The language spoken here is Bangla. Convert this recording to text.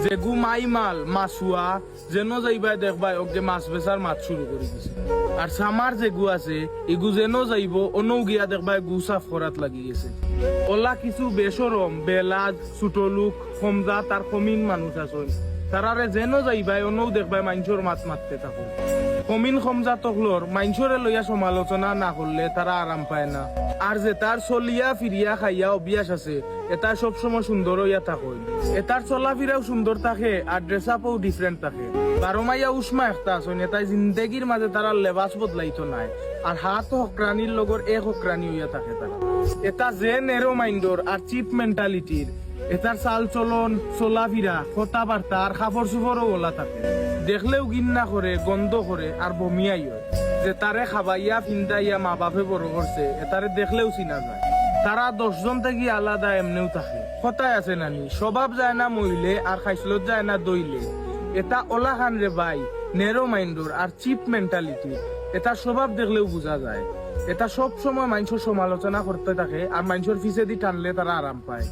যেগু মাই মাল মাছুয়া যেন যাইবাই দেখবাই ওকে মাছ বেচার মাছ শুরু করে দিছে। আর সামার যেগু আছে এগু যেন যাইব অনৌ গিয়া দেখবাই গু সাফ করাত লাগি গেছে। ওলা কিছু বেসরম বেলাজ ছোট লোক কমজা তার কমিন মানুষ আছে, তারারে যেন যাইবাই অনৌ দেখবাই মাইনসর মাছ মারতে থাকো। কমিন কমজা তকলর মাইনসরে লইয়া সমালোচনা না করলে তারা আরাম পায় না। আর যে তার চলিয়া ফিরিয়া খাইয়া অভ্যাস আছে এটা সবসময় সুন্দর হইয়া থাকে। এটার চলাফিরাও সুন্দর থাকে আর ড্রেস আপও ডিফারেন্ট থাকে। বারোমাইয়া উষ্মা একটা আছে, এটাই জিন্দগির মাঝে তারা লেবাস বদলাইতো নাই। আর হাত হকরানির লগর এক হকরানি হইয়া থাকে তারা। এটা যে নেরো মাইন্ডর আর চিপ মেন্টালিটির, এটার চাল চলন চলাফিরা কথাবার্তা আর কাপড় চোপড়ও ওলা থাকে। দেখলেও ঘিন্না করে গন্ধ করে আর বমিয়াই হয়। যে তারে খাবাইয়া ফিন্দাইয়া মা বাপে বড় করছে এটারে দেখলেও চিনা যায়। তারা 10 জন থেকে আলাদা এমনিও থাকে। কথায় আছে নানি স্বভাব যায় না মইলে আর খাইসলত যায় না দইলে। এটা ওলা খান রে ভাই নেরো মাইন্ডর আর চিপ মেন্টালিটি। এটা স্বভাব দেখলেও বোঝা যায়। এটা সব সময় মানুষের সমালোচনা করতে থাকে আর মানুষের পিছে দি টানলে তারা আরাম পায়।